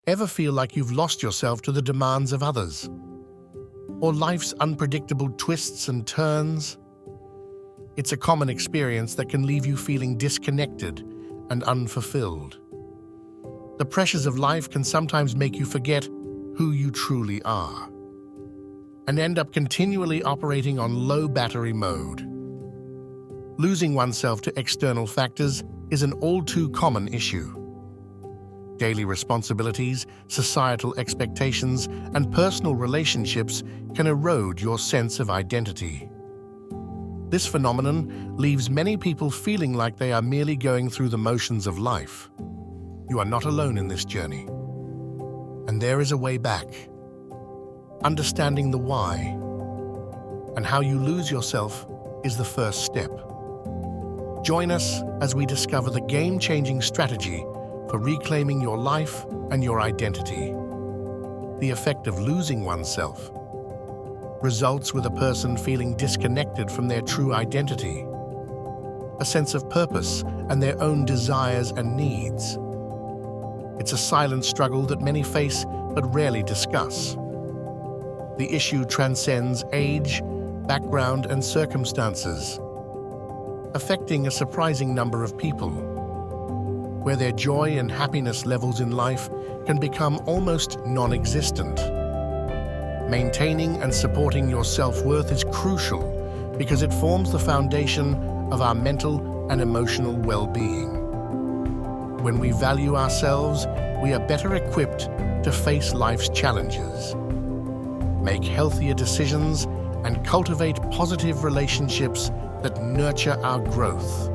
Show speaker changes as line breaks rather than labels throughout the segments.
Ever feel like you've lost yourself to the demands of others? Or life's unpredictable twists and turns? It's a common experience that can leave you feeling disconnected and unfulfilled. The pressures of life can sometimes make you forget who you truly are and end up continually operating on low battery mode. Losing oneself to external factors is an all-too common issue. Daily responsibilities, societal expectations, and personal relationships can erode your sense of identity. This phenomenon leaves many people feeling like they are merely going through the motions of life. You are not alone in this journey, and there is a way back. Understanding the why and how you lose yourself is the first step. Join us as we discover the game-changing strategy for reclaiming your life and your identity. The effect of losing oneself results with a person feeling disconnected from their true identity, a sense of purpose and their own desires and needs. It's a silent struggle that many face but rarely discuss. The issue transcends age, background, and circumstances, affecting a surprising number of people, where their joy and happiness levels in life can become almost non-existent. Maintaining and supporting your self-worth is crucial because it forms the foundation of our mental and emotional well-being. When we value ourselves, we are better equipped to face life's challenges, make healthier decisions, and cultivate positive relationships that nurture our growth.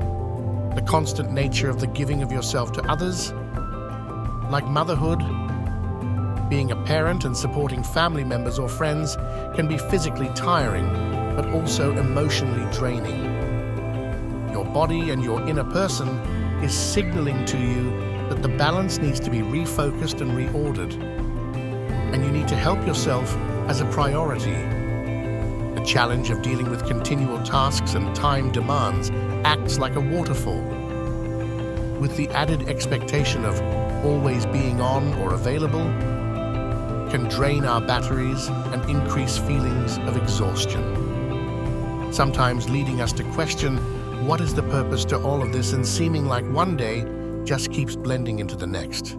The constant nature of the giving of yourself to others, like motherhood, being a parent and supporting family members or friends, can be physically tiring, but also emotionally draining. Your body and your inner person is signaling to you that the balance needs to be refocused and reordered, and you need to help yourself as a priority. The challenge of dealing with continual tasks and time demands acts like a waterfall, with the added expectation of always being on or available, can drain our batteries and increase feelings of exhaustion, sometimes leading us to question what is the purpose to all of this and seeming like one day just keeps blending into the next.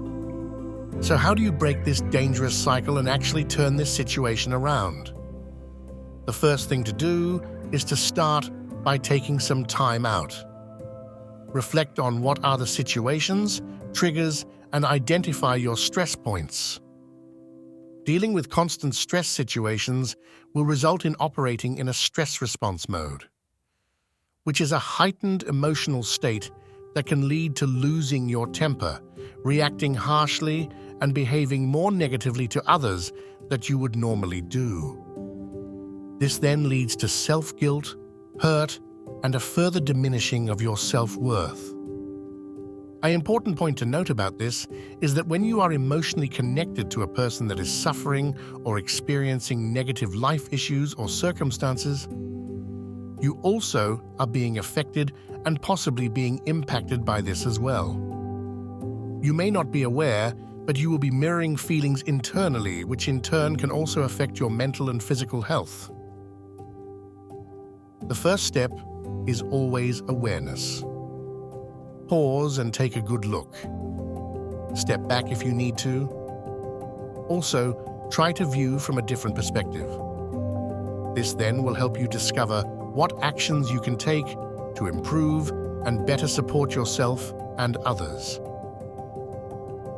So how do you break this dangerous cycle and actually turn this situation around? The first thing to do is to start by taking some time out. Reflect on what are the situations, triggers, and identify your stress points. Dealing with constant stress situations will result in operating in a stress response mode, which is a heightened emotional state that can lead to losing your temper, reacting harshly, and behaving more negatively to others than you would normally do. This then leads to self-guilt, hurt, and a further diminishing of your self-worth. An important point to note about this is that when you are emotionally connected to a person that is suffering or experiencing negative life issues or circumstances, you also are being affected and possibly being impacted by this as well. You may not be aware, but you will be mirroring feelings internally, which in turn can also affect your mental and physical health. The first step is always awareness. Pause and take a good look. Step back if you need to. Also, try to view from a different perspective. This then will help you discover what actions you can take to improve and better support yourself and others.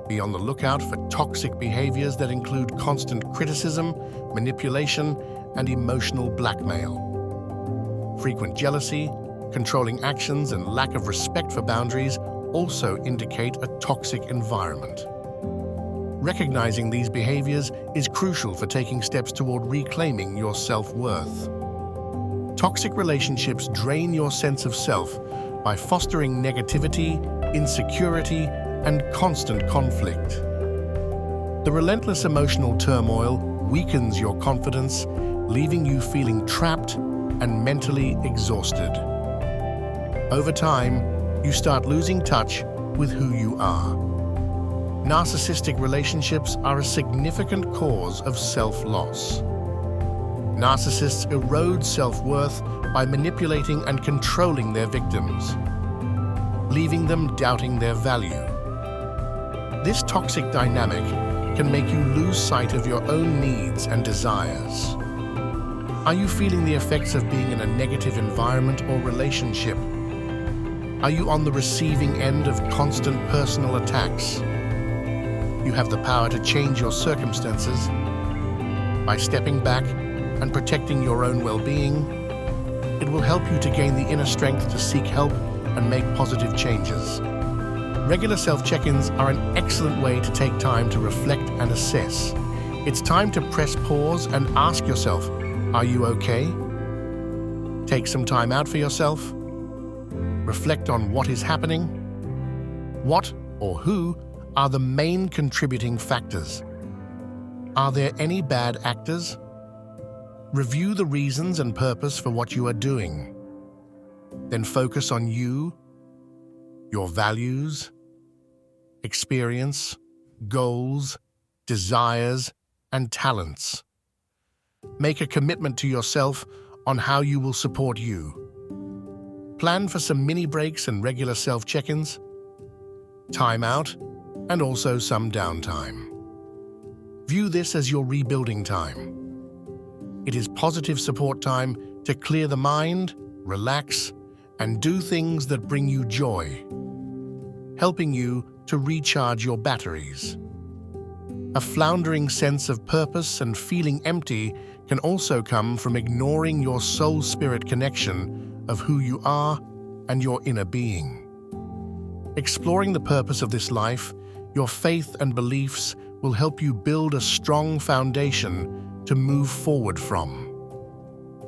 Be on the lookout for toxic behaviors that include constant criticism, manipulation, and emotional blackmail. Frequent jealousy, controlling actions, and lack of respect for boundaries also indicate a toxic environment. Recognizing these behaviors is crucial for taking steps toward reclaiming your self-worth. Toxic relationships drain your sense of self by fostering negativity, insecurity, and constant conflict. The relentless emotional turmoil weakens your confidence, leaving you feeling trapped and mentally exhausted. Over time, you start losing touch with who you are. Narcissistic relationships are a significant cause of self-loss. Narcissists erode self-worth by manipulating and controlling their victims, leaving them doubting their value. This toxic dynamic can make you lose sight of your own needs and desires. Are you feeling the effects of being in a negative environment or relationship? Are you on the receiving end of constant personal attacks? You have the power to change your circumstances by stepping back and protecting your own well-being. It will help you to gain the inner strength to seek help and make positive changes. Regular self-check-ins are an excellent way to take time to reflect and assess. It's time to press pause and ask yourself, are you okay? Take some time out for yourself. Reflect on what is happening. What or who are the main contributing factors? Are there any bad actors? Review the reasons and purpose for what you are doing. Then focus on you, your values, experience, goals, desires, and talents. Make a commitment to yourself on how you will support you. Plan for some mini breaks and regular self-check-ins, time out, and also some downtime. View this as your rebuilding time. It is positive support time to clear the mind, relax, and do things that bring you joy, helping you to recharge your batteries. A floundering sense of purpose and feeling empty can also come from ignoring your soul-spirit connection of who you are and your inner being. Exploring the purpose of this life, your faith and beliefs will help you build a strong foundation to move forward from.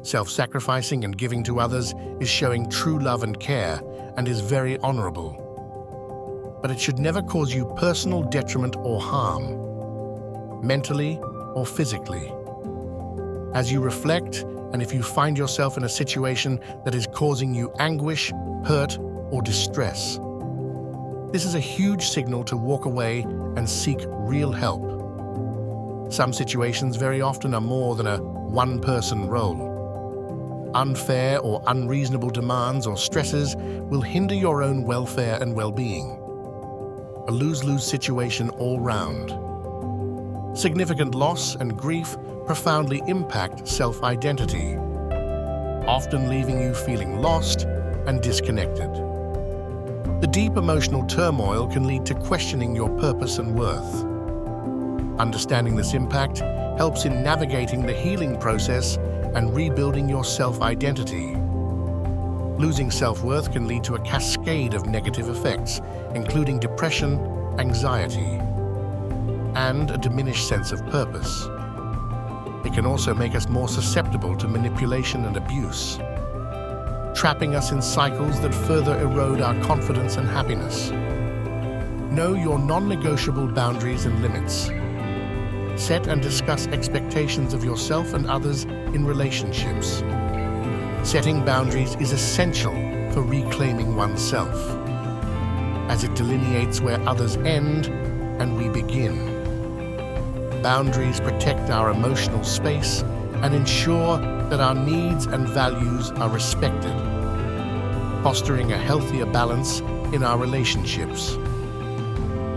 Self-sacrificing and giving to others is showing true love and care and is very honorable. But it should never cause you personal detriment or harm, mentally or physically. As you reflect, and if you find yourself in a situation that is causing you anguish, hurt, or distress, this is a huge signal to walk away and seek real help. Some situations very often are more than a one-person role. Unfair or unreasonable demands or stresses will hinder your own welfare and well-being. A lose-lose situation all round. Significant loss and grief profoundly impact self-identity, often leaving you feeling lost and disconnected. The deep emotional turmoil can lead to questioning your purpose and worth. Understanding this impact helps in navigating the healing process and rebuilding your self-identity. Losing self-worth can lead to a cascade of negative effects, including depression, anxiety, and a diminished sense of purpose. It can also make us more susceptible to manipulation and abuse, trapping us in cycles that further erode our confidence and happiness. Know your non-negotiable boundaries and limits. Set and discuss expectations of yourself and others in relationships. Setting boundaries is essential for reclaiming oneself, as it delineates where others end and we begin. Boundaries protect our emotional space and ensure that our needs and values are respected, fostering a healthier balance in our relationships.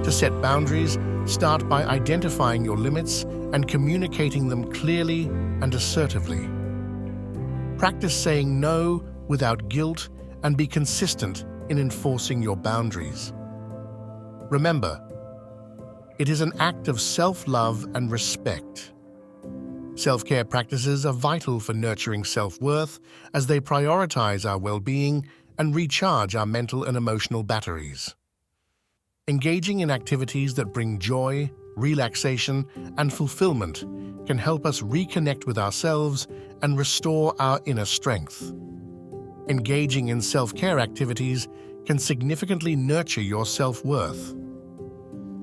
To set boundaries, start by identifying your limits and communicating them clearly and assertively. Practice saying no without guilt and be consistent in enforcing your boundaries. Remember, it is an act of self-love and respect. Self-care practices are vital for nurturing self-worth as they prioritize our well-being and recharge our mental and emotional batteries. Engaging in activities that bring joy, relaxation, and fulfillment can help us reconnect with ourselves and restore our inner strength. Engaging in self-care activities can significantly nurture your self-worth.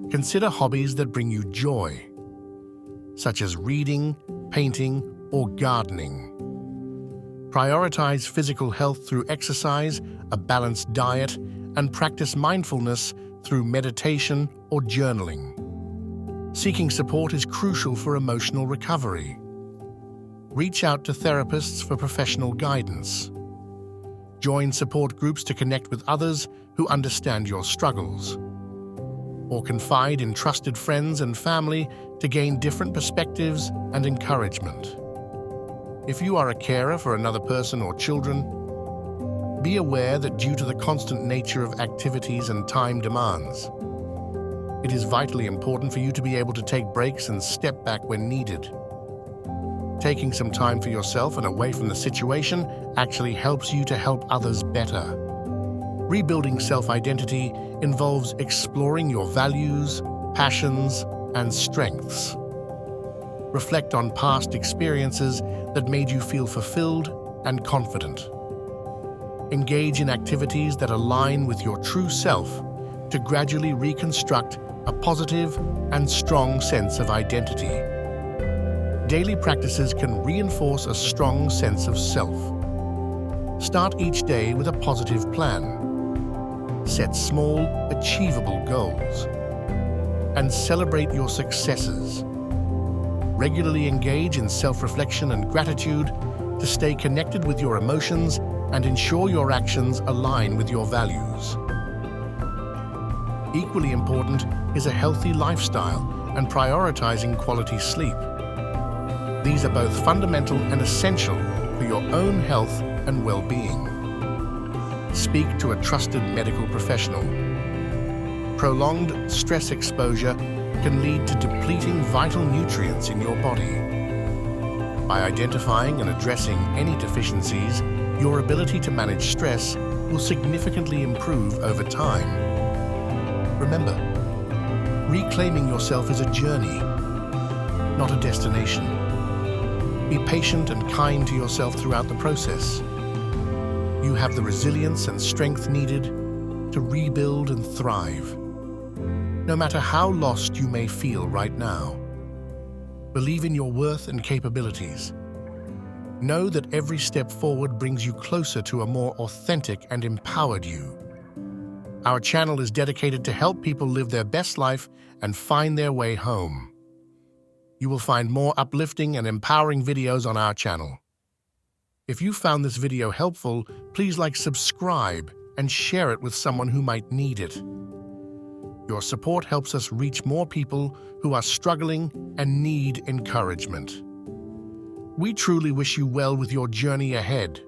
Consider hobbies that bring you joy, such as reading, painting, or gardening. Prioritize physical health through exercise, a balanced diet, and practice mindfulness through meditation or journaling. Seeking support is crucial for emotional recovery. Reach out to therapists for professional guidance. Join support groups to connect with others who understand your struggles. Or confide in trusted friends and family to gain different perspectives and encouragement. If you are a carer for another person or children, be aware that due to the constant nature of activities and time demands, it is vitally important for you to be able to take breaks and step back when needed. Taking some time for yourself and away from the situation actually helps you to help others better. Rebuilding self-identity involves exploring your values, passions, and strengths. Reflect on past experiences that made you feel fulfilled and confident. Engage in activities that align with your true self to gradually reconstruct a positive and strong sense of identity. Daily practices can reinforce a strong sense of self. Start each day with a positive plan. Set small, achievable goals. And celebrate your successes. Regularly engage in self-reflection and gratitude to stay connected with your emotions and ensure your actions align with your values. Equally important is a healthy lifestyle and prioritizing quality sleep. These are both fundamental and essential for your own health and well-being. Speak to a trusted medical professional. Prolonged stress exposure can lead to depleting vital nutrients in your body. By identifying and addressing any deficiencies, your ability to manage stress will significantly improve over time. Remember, reclaiming yourself is a journey, not a destination. Be patient and kind to yourself throughout the process. You have the resilience and strength needed to rebuild and thrive. No matter how lost you may feel right now, believe in your worth and capabilities. Know that every step forward brings you closer to a more authentic and empowered you. Our channel is dedicated to help people live their best life and find their way home. You will find more uplifting and empowering videos on our channel. If you found this video helpful, please subscribe and share it with someone who might need it. Your support helps us reach more people who are struggling and need encouragement. We truly wish you well with your journey ahead.